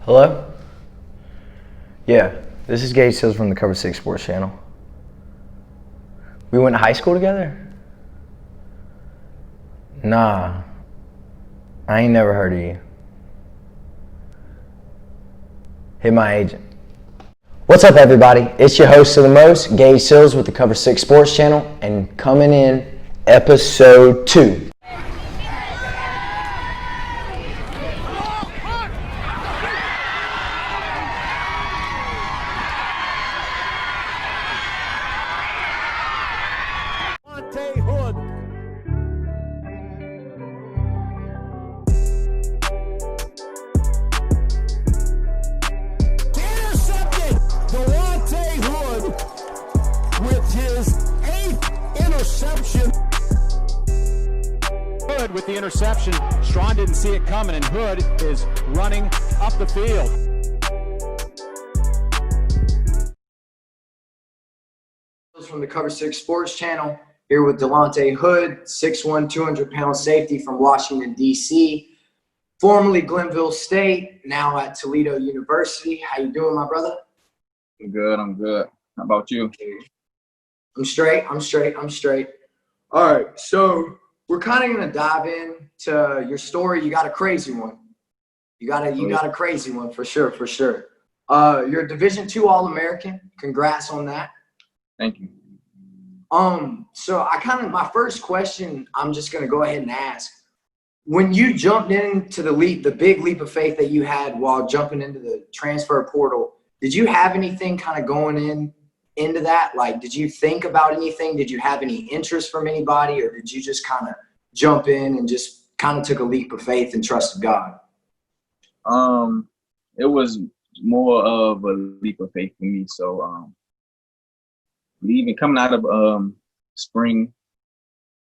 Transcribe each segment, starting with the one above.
Hello? Yeah, this is Gage Sills from the Cover 6 Sports Channel. We went to high school together? Nah, I ain't never heard of you. Hit my agent. What's up, everybody? It's your host of the most, Gage Sills with the Cover 6 Sports Channel, and coming in, episode 2. Delonte Hood. Intercepted. Delonte Hood with his 8th interception. Hood with the interception. Strawn didn't see it coming, and Hood is running up the field. From the Cover 6 Sports Channel, here with Delonte Hood, 6'1", 200-pound safety from Washington, D.C., formerly Glenville State, now at Toledo University. How you doing, my brother? I'm good. How about you? I'm straight. All right, so we're kind of going to dive into your story. You got a crazy one. You got a crazy one for sure. You're a Division II All-American. Congrats on that. Thank you. So my first question, I'm just going to go ahead and ask. When you jumped into the big leap of faith that you had while jumping into the transfer portal, did you have anything kind of going into that? Like, did you think about anything? Did you have any interest from anybody, or did you just kind of jump in and just kind of took a leap of faith and trusted God? It was more of a leap of faith for me. So, coming out of spring,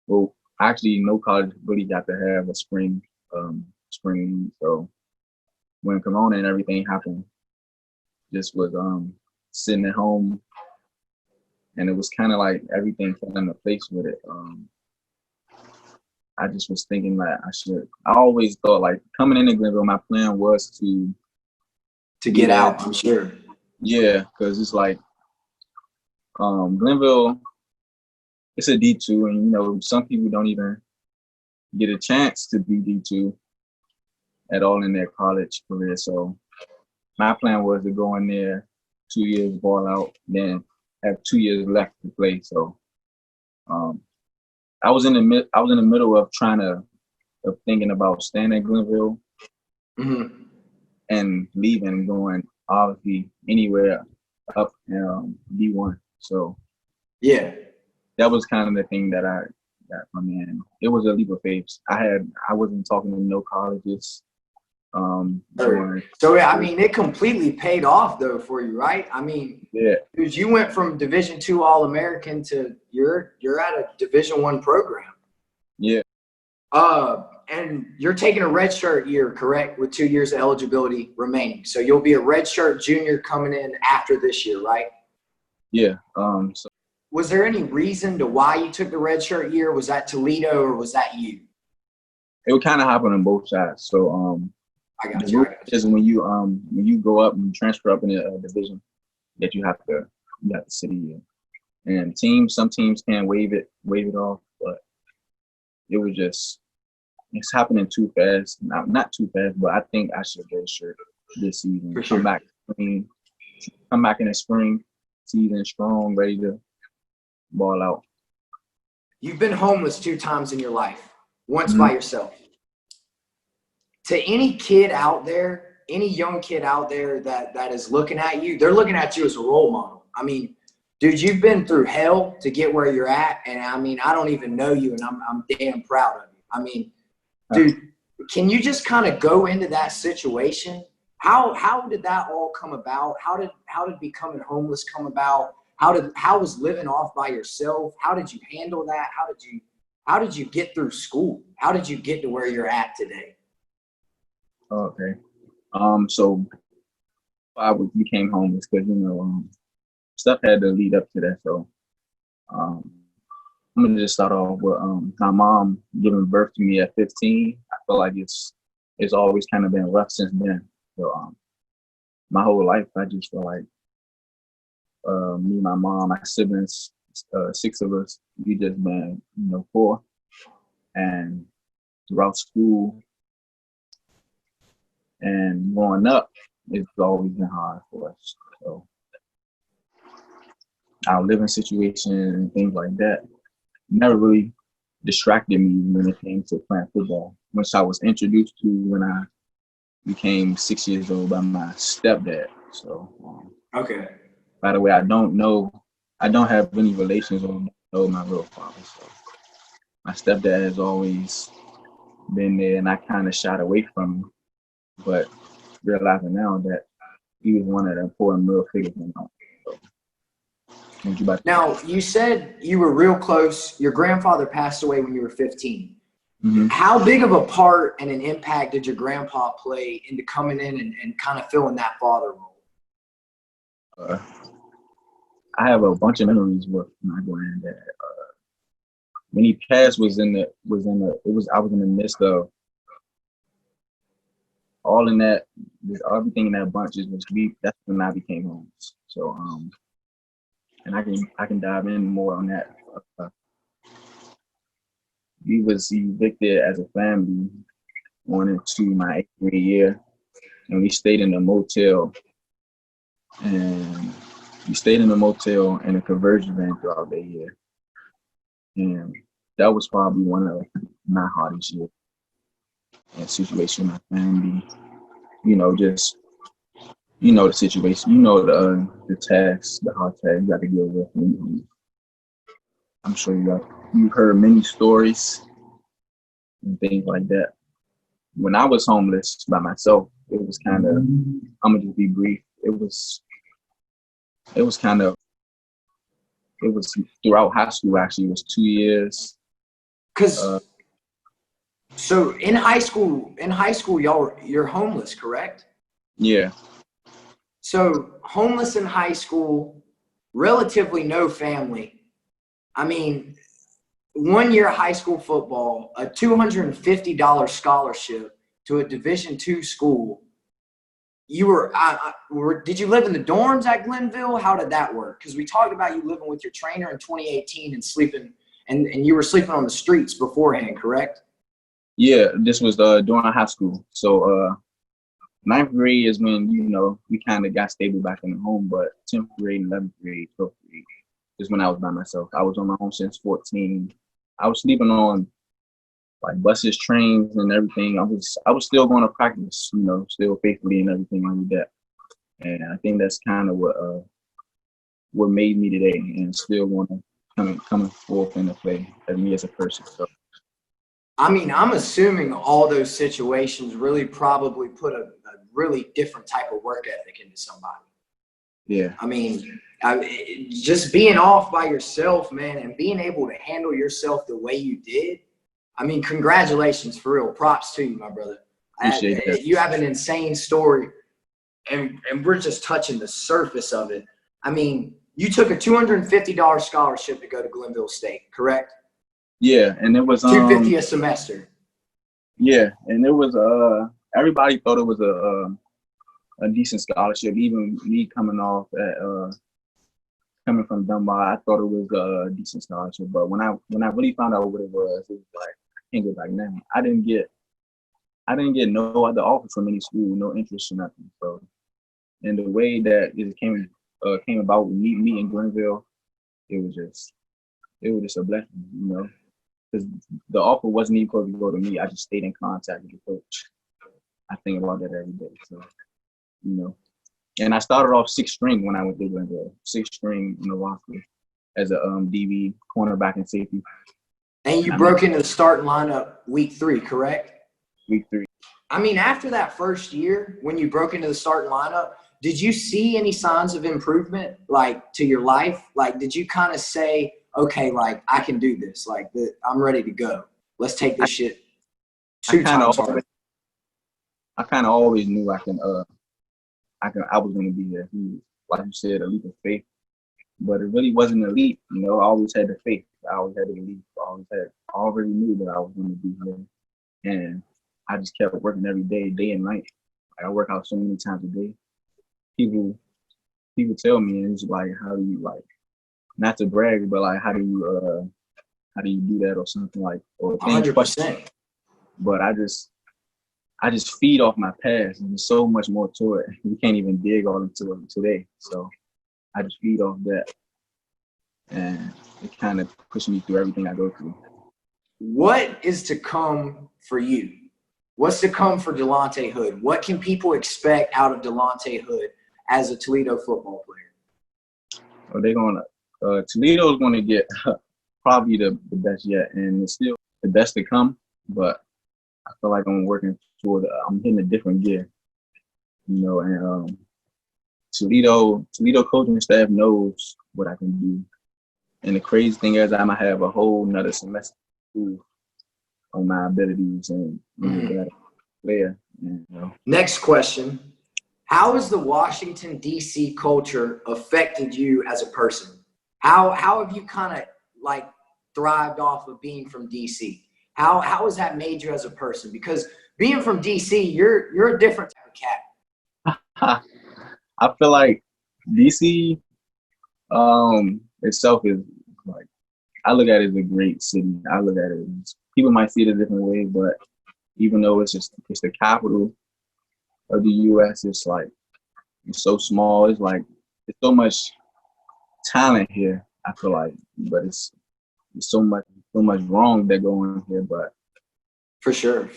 well, actually no college really got to have a spring league. So when Corona and everything happened, just was sitting at home, and it was kind of like everything fell into place with it. I just was thinking that I always thought, like, coming into Glenville, my plan was to get out, I'm sure. Yeah, because it's like Glenville, it's a D2, and some people don't even get a chance to be D2 at all in their college career. So my plan was to go in there 2 years, ball out, then have 2 years left to play. So I was in the middle of thinking about staying at Glenville and leaving and going obviously anywhere up D1. So yeah, that was kind of the thing that I got from it. And it was a leap of faith. I wasn't talking to no colleges. So I mean, it completely paid off though for you, right? I mean, yeah, because you went from Division II All-American to you're at a Division I program. Yeah. And you're taking a redshirt year, correct? With 2 years of eligibility remaining. So you'll be a redshirt junior coming in after this year, right? Yeah. So was there any reason to why you took the redshirt year? Was that Toledo or was that you? It would kind of happen on both sides. So I got you. Is when you go up and transfer up in a division that you have to sit a year. And some teams can waive it off, but it was just, it's happening too fast. Not too fast, but I think I should get a shirt this season. For sure. Come back in the spring season strong, ready to ball out. You've been homeless 2 times in your life, once by yourself. To any kid out there, any young kid out there that is looking at you, they're looking at you as a role model. I mean, dude, you've been through hell to get where you're at, and I mean, I don't even know you, and I'm damn proud of you. I mean, dude, can you just kind of go into that situation? How did that all come about? How did becoming homeless come about? How was living off by yourself? How did you handle that? How did you get through school? How did you get to where you're at today? Okay. So I became homeless because stuff had to lead up to that. So I'm gonna just start off with my mom giving birth to me at 15. I feel like it's always kind of been rough since then. So my whole life, I just feel like me, my mom, my siblings, 6 of us, we just been, poor. And throughout school and growing up, it's always been hard for us. So our living situation and things like that never really distracted me when it came to playing football, which I was introduced to when I became 6 years old by my stepdad. So, Okay. by the way, I don't have any relations or know my real father. So my stepdad has always been there, and I kind of shied away from him, but realizing now that he was one of the important male figures in my life. So, now, you said you were real close. Your grandfather passed away when you were 15. Mm-hmm. How big of a part and an impact did your grandpa play into coming in and kind of filling that father role? I have a bunch of memories with my granddad. When he passed, I was in the midst of all in that, everything in that bunch that's when I became homeless. So, and I can dive in more on that. We was evicted as a family going into my 8th grade year, and we stayed in a motel, and in a conversion van throughout the year, and that was probably one of my hardest years. And situation with my family, just the situation, the tasks, the hard tasks you got to deal with. And I'm sure you've heard many stories and things like that. When I was homeless by myself, it was kind of, I'm gonna just be brief. It was throughout high school. Actually, it was 2 years. So in high school, you're homeless, correct? Yeah. So homeless in high school, relatively no family. I mean, 1 year of high school football, a $250 scholarship to a Division II school. You did you live in the dorms at Glenville? How did that work? Because we talked about you living with your trainer in 2018 and sleeping, and you were sleeping on the streets beforehand, correct? Yeah, this was during high school. So 9th grade is when, we kind of got stable back in the home, but 10th grade, 11th grade, 12th grade is when I was by myself. I was on my own since 14. I was sleeping on like buses, trains, and everything. I was still going to practice, still faithfully and everything like that. And I think that's kind of what made me today, and still want to coming forth into play as me as a person. So, I mean, I'm assuming all those situations really probably put a really different type of work ethic into somebody. Yeah. I mean, just being off by yourself, man, and being able to handle yourself the way you did. I mean, congratulations, for real. Props to you, my brother. Appreciate that. You have an insane story, and we're just touching the surface of it. I mean, you took a $250 scholarship to go to Glenville State, correct? Yeah, and it was $250 a semester. Yeah, and it was everybody thought it was a decent scholarship. Even me coming from Dunbar, I thought it was a decent scholarship. But when I really found out what it was like, I can't go back now. I didn't get no other offer from any school, no interest or nothing. So, and the way that it came about with me in Glenville, it was just a blessing, because the offer wasn't even supposed to go to me. I just stayed in contact with the coach. I think about that every day. So, and I started off 6th string when I went to Glenville, 6th string in the roster as a DB, cornerback, and safety. And you broke into the starting lineup week 3, correct? Week 3. I mean, after that first year, when you broke into the starting lineup, did you see any signs of improvement, like, to your life? Like, did you kind of say, okay, like, I can do this. Like, I'm ready to go. Let's take this shit 2 times harder. I kind of always knew I was going to be there. Like you said, a leap of faith. But it really wasn't a leap. I always had the faith. I always had the belief. I already knew that I was going to be here. And I just kept working every day, day and night. Like, I work out so many times a day. people tell me, and it's like, how do you, like, not to brag, but like, how do you do that or something, like, or things. 100%. But I just feed off my past, and there's so much more to it. We can't even dig all into it today. So I just feed off that, and it kind of pushes me through everything I go through. What is to come for you? What's to come for Delonte Hood? What can people expect out of Delonte Hood as a Toledo football player? Well, they're gonna Toledo's gonna get probably the best yet, and it's still the best to come. But I feel like I'm working toward. I'm hitting a different gear, you know. And Toledo coaching staff knows what I can do. And the crazy thing is, I might have a whole nother semester on my abilities and being a player. And, Next question. How has the Washington, D.C. culture affected you as a person? How have you kind of like thrived off of being from D.C.? How has that made you as a person? Because being from D.C., you're a different type of cat. I feel like D.C. Itself is like, I look at it as a great city. I look at it as, people might see it a different way, but even though it's the capital of the U.S., it's like, it's so small. It's like, there's so much talent here, I feel like, but it's so much wrong that go on here. But For sure.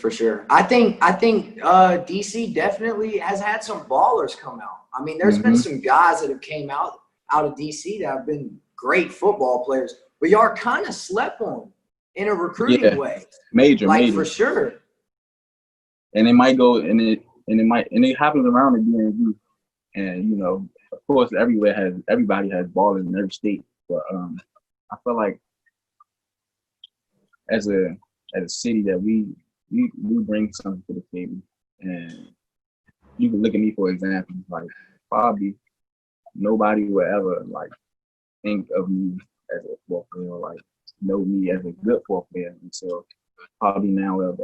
I think DC definitely has had some ballers come out. I mean, there's been some guys that have came out of DC that have been great football players, but y'all are kind of slept on in a recruiting way. Major. For sure. And it might go, and it happens around the DMV. And, you know, of course, everybody has ballers in every state. But I feel like as a city that we bring something to the table. And you can look at me, for example, like, probably nobody will ever like think of me as a football player, or like know me as a good football player until probably now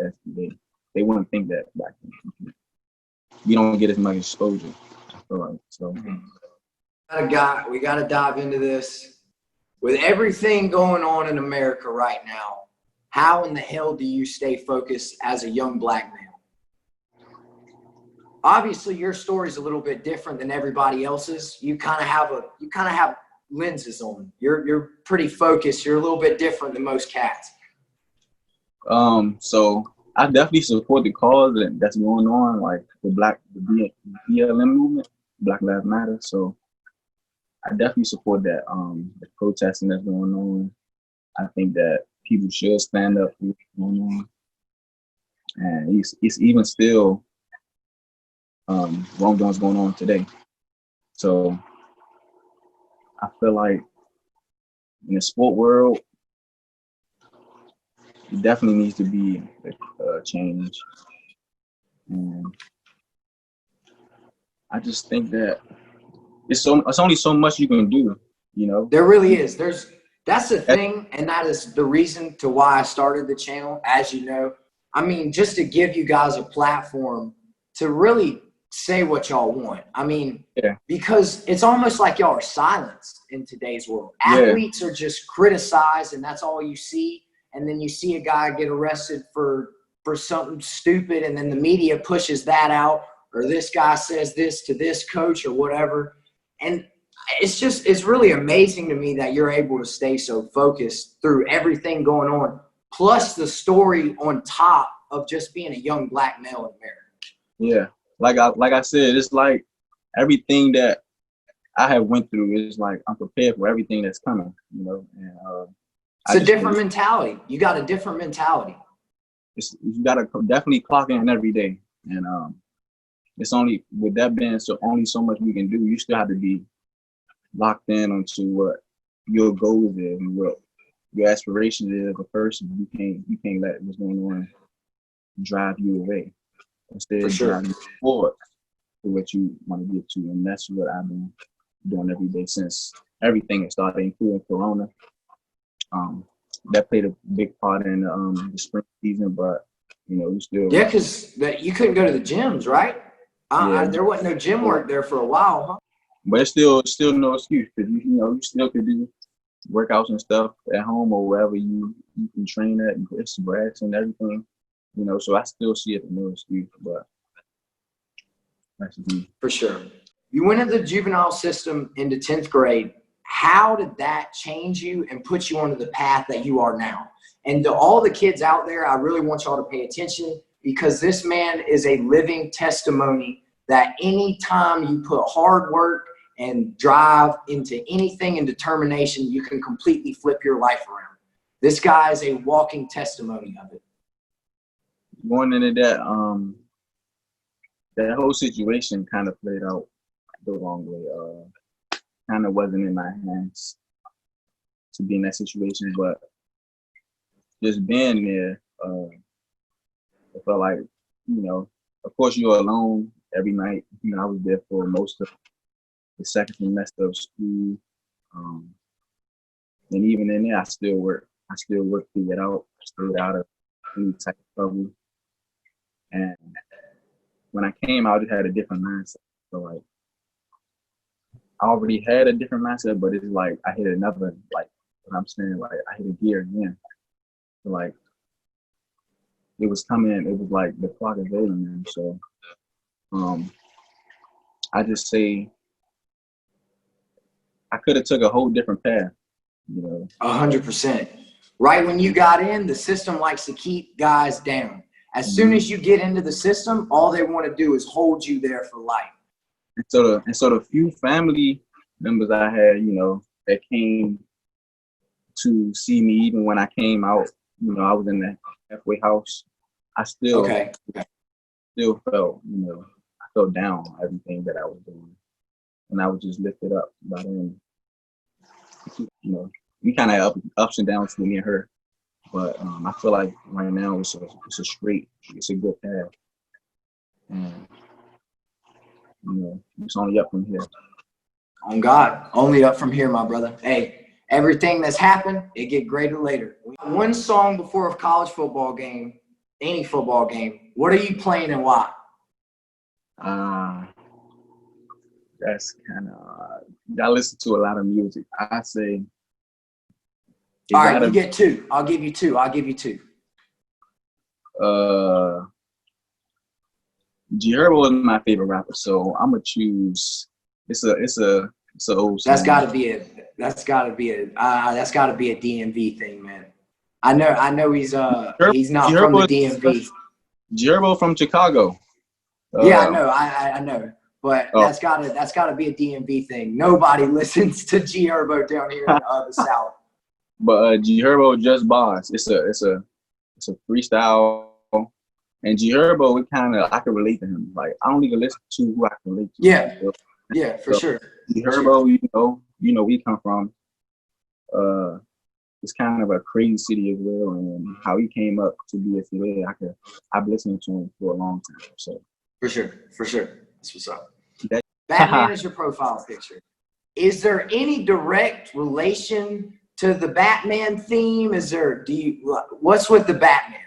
they wouldn't think that back then. We don't get as much exposure, I feel like. So We got to dive into this. With everything going on in America right now, how in the hell do you stay focused as a young black male? Obviously, your story is a little bit different than everybody else's. You kind of have lenses on. You're pretty focused. You're a little bit different than most cats. So I definitely support the cause that's going on, like the BLM movement, Black Lives Matter. So I definitely support that. The protesting that's going on. I think that people should stand up for what's going on. And it's even still wrongdoings going on today. So I feel like in the sport world, it definitely needs to be a change. And I just think that it's only so much you can do, you know? There really is. That's the thing, and that is the reason to why I started the channel, as you know. I mean, just to give you guys a platform to really say what y'all want. I mean, because it's almost like y'all are silenced in today's world. Athletes are just criticized, and that's all you see. And then you see a guy get arrested for something stupid, and then the media pushes that out, or this guy says this to this coach or whatever. And it's really amazing to me that you're able to stay so focused through everything going on, plus the story on top of just being a young black male in America. Yeah. Like I said, it's like everything that I have went through is like I'm prepared for everything that's coming, you know. And it's a different mentality. You got a different mentality. You got to definitely clock in every day, and it's only with that being only so much we can do. You still have to be locked in onto what your goals is and what your aspirations is as a person. You can't let what's going on drive you away. Instead, drive you forward to what you want to get to, and that's what I've been doing every day since everything has started, including Corona. That played a big part in the spring season, but you know, we still because you couldn't go to the gyms, right? Yeah, There wasn't no gym work there for a while, huh? but it's still no excuse because you still could do workouts and stuff at home or wherever you can train at and it's grass and everything. So I still see it as no excuse, but that's just me. For sure. You went into the juvenile system into 10th grade. How did that change you and put you onto the path that you are now? And to all the kids out there, I really want y'all to pay attention because this man is a living testimony that anytime you put hard work and drive into anything and determination, you can completely flip your life around. This guy is a walking testimony of it. Going into that, that whole situation kind of played out the wrong way. Kind of wasn't in my hands to be in that situation, but just being there, I felt like, of course you're alone every night. I was there for most of the second semester of school. And even in there, I still worked to get out. I stayed out of any type of trouble. And when I came out, I just had a different mindset. So like, I already had a different mindset, but it's like I hit another, like what I'm saying, like I hit a gear again. So like, it was coming, it was like the clock is rolling, man. So I just say I could have took a whole different path, 100%. Right when you got in, the system likes to keep guys down. As soon as you get into the system, all they want to do is hold you there for life. And so the few family members I had, that came to see me, even when I came out, I was in the halfway house. I still felt, I felt down on everything that I was doing, and I was just lifted up by them. We kind of have ups and downs with me and her, but I feel like right now it's a good path, and it's only up from here. On God, only up from here, my brother. Hey, everything that's happened, it get greater later. One song before a college football game, any football game, what are you playing and why? That's kind of, I listen to a lot of music. I say. All right, you get two. I'll give you two. G Herbo is my favorite rapper, so I'm gonna choose. It's an old song. That's gotta be a DMV thing, man. I know he's not from the DMV. G Herbo from Chicago. Yeah, I know, I know, but that's gotta be a DMV thing. Nobody listens to G Herbo down here in the South. But G Herbo Just Boss. It's a freestyle. And G Herbo, I can relate to him. Like I don't even listen to who I can relate to. Yeah, for sure. G Herbo, we come from. It's kind of a crazy city as well, and how he came up to be as he is, I've listened to him for a long time. So for sure, that's what's up. Batman is your profile picture. Is there any direct relation to the Batman theme? What's with the Batman?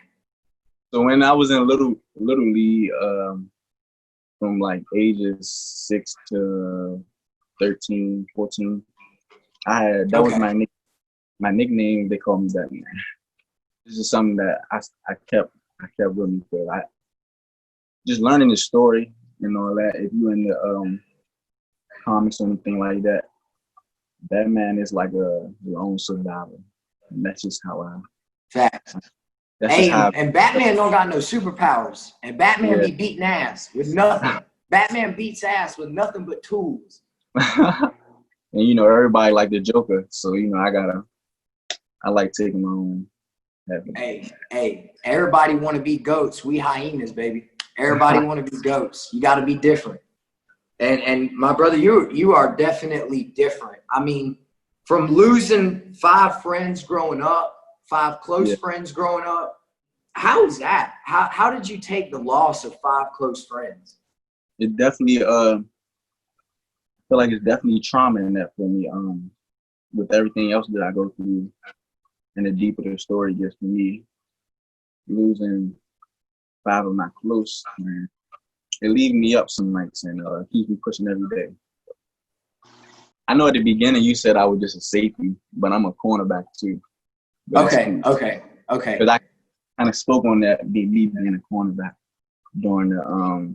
So when I was in little league, from like ages 6 to 13, 14, was my nickname. They called me Batman. This is something that I kept with me for just learning the story and all that. If you're in the comics or anything like that, Batman is like your own survivor, and that's just how I. Facts. And Batman don't got no superpowers, and Batman be beating ass with nothing. Batman beats ass with nothing but tools. And everybody like the Joker, so I like taking my own. Hey, everybody want to be goats. We hyenas, baby. Everybody want to be goats. You got to be different. And my brother, you are definitely different. I mean, from losing 5 friends growing up, 5 close friends growing up, how is that? How did you take the loss of 5 close friends? It definitely, I feel like it's definitely trauma in that for me. With everything else that I go through, and the deeper the story gets for me, losing 5 of my close friends, it leaves me up some nights and keeps me pushing every day. I know at the beginning you said I was just a safety, but I'm a cornerback too. But Okay. Because I kind of spoke on that, me being a cornerback during the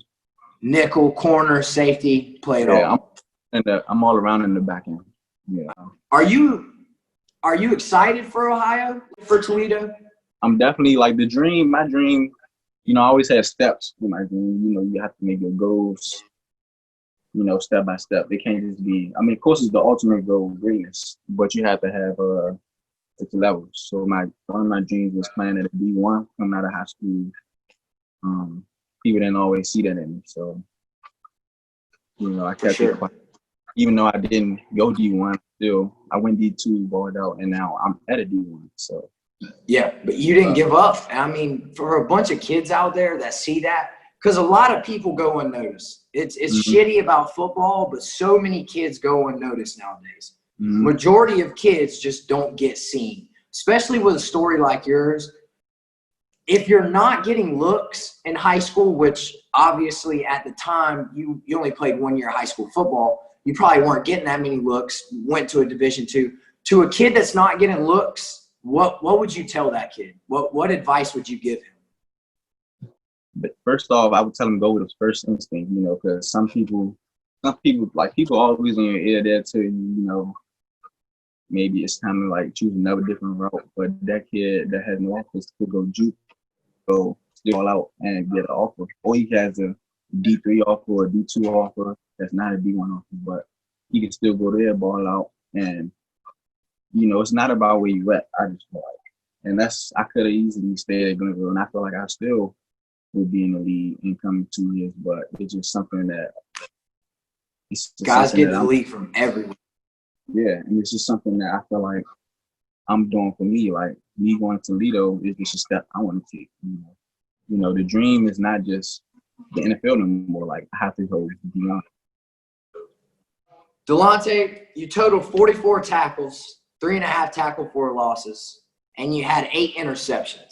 nickel, corner, safety, play it all. I'm all around in the back end. Yeah. Are you excited for Ohio, for Toledo? I'm definitely like my dream, you know, I always had steps with my dream. You know, you have to make your goals, you know, step by step. They can't just be, I mean, of course it's the ultimate goal, greatness, but you have to have it's levels. So one of my dreams was playing at a D1 coming out of high school. People didn't always see that in me. So, you know, I kept it quiet. Even though I didn't go D1, still I went D2, balled out, and now I'm at a D1. So yeah, but you didn't give up. I mean, for a bunch of kids out there that see that, because a lot of people go unnoticed. It's shitty about football, but so many kids go unnoticed nowadays. Majority of kids just don't get seen, especially with a story like yours. If you're not getting looks in high school, which obviously at the time you only played 1 year high school football, you probably weren't getting that many looks, went to a Division II. To a kid that's not getting looks, what would you tell that kid? What advice would you give him? But first off, I would tell him go with his first instinct, you know, because some people like people always in your ear there tell you, you know, maybe it's time to like choose another different route. But that kid that has no offers could go juke, go still all out and get an offer. Or he has a D3 offer or a D2 offer that's not a D1 offer, but he can still go there, ball out, and you know, it's not about where you at. I just feel like, and I could have easily stayed at Glenville, and I feel like I still would be in the league in coming 2 years, but it's just something that guys get to the league from everywhere. Yeah, and it's just something that I feel like I'm doing for me. Like me going to Toledo is just a step I want to take. You know, the dream is not just the NFL no more. Like I have to go beyond. Delonte, you totaled 44 tackles, 3.5 tackle for losses, and you had 8 interceptions.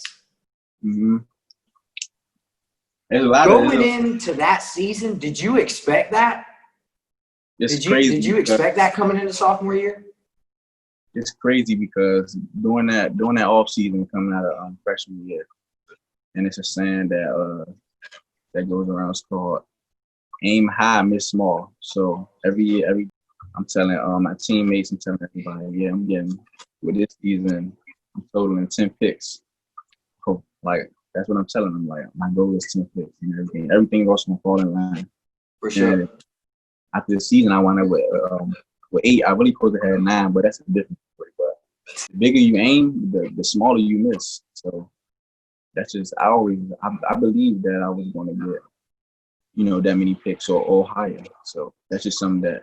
Going into that season, did you expect that? Did you expect that coming into sophomore year? It's crazy because doing that off season coming out of freshman year, and it's a saying that goes around. It's called aim high, miss small. So every year, I'm telling my teammates and telling everybody, yeah, I'm getting with this season, I'm totaling 10 picks. Cool. Like that's what I'm telling them. Like my goal is 10 picks and everything else gonna fall in line. For sure. And after the season, I wound up with 8. I really supposed to have 9, but that's a different story. But the bigger you aim, the smaller you miss. So that's just I believe that I was going to get, you know, that many picks or higher. So that's just something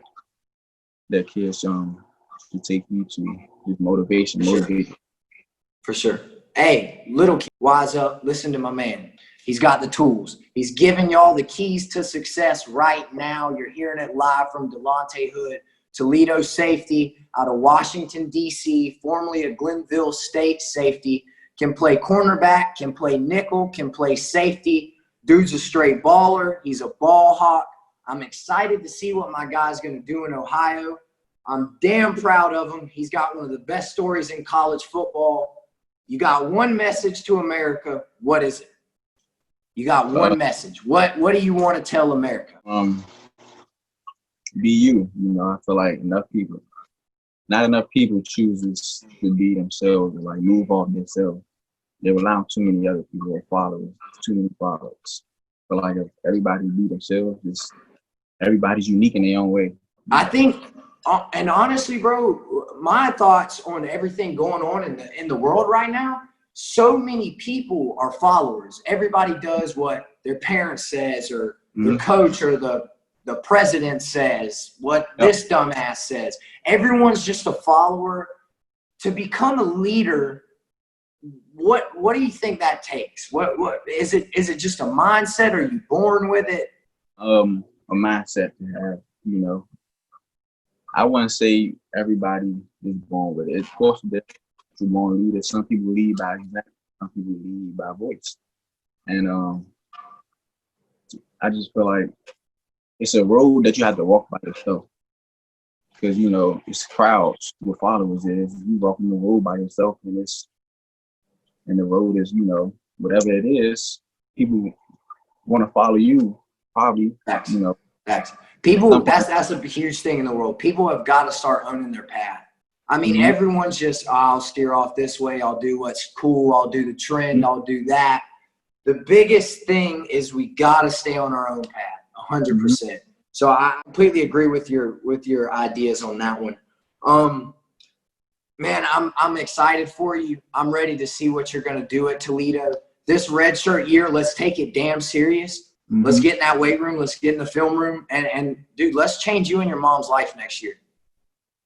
that kids should take you to, just motivation. For sure. Hey, little kid, wise up. Listen to my man. He's got the tools. He's giving y'all the keys to success right now. You're hearing it live from Delonte Hood, Toledo safety out of Washington, D.C., formerly a Glenville State safety. Can play cornerback, can play nickel, can play safety. Dude's a straight baller. He's a ball hawk. I'm excited to see what my guy's going to do in Ohio. I'm damn proud of him. He's got one of the best stories in college football. You got one message to America. What is it? You got one message. What do you want to tell America? Be you. You know, I feel like not enough people chooses to be themselves and like move off themselves. They rely on too many other people or followers, too many followers. But like if everybody be themselves, everybody's unique in their own way. I think, and honestly, bro, my thoughts on everything going on in the world right now. So many people are followers. Everybody does what their parents says or their coach or the president says, what this dumbass says. Everyone's just a follower. To become a leader, what do you think that takes? What is it? Is it just a mindset? Are you born with it? A mindset to have, you know. I wouldn't say everybody is born with it. Of course, you're born leaders. Some people lead by example. Some people lead by voice. And I just feel like it's a road that you have to walk by yourself. Because, you know, it's crowds with followers. You walking the road by yourself, and the road is, you know, whatever it is, people want to follow you, probably. Facts. You know, Facts. People, that's a huge thing in the world. People have got to start owning their path. I mean, everyone's just, I'll steer off this way. I'll do what's cool. I'll do the trend. I'll do that. The biggest thing is we got to stay on our own path, 100%. So I completely agree with your ideas on that one. Man, I'm excited for you. I'm ready to see what you're going to do at Toledo. This redshirt year, let's take it damn serious. Let's get in that weight room. Let's get in the film room. And dude, let's change you and your mom's life next year.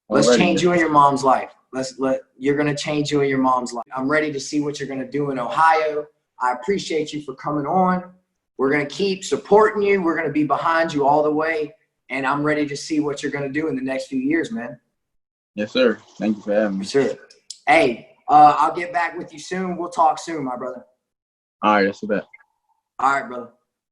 Let's change you and your mom's life. You're going to change you and your mom's life. I'm ready to see what you're going to do in Ohio. I appreciate you for coming on. We're going to keep supporting you. We're going to be behind you all the way. And I'm ready to see what you're going to do in the next few years, man. Yes, sir. Thank you for having me. Sure. Hey, I'll get back with you soon. We'll talk soon, my brother. All right, that's the best. All right, brother.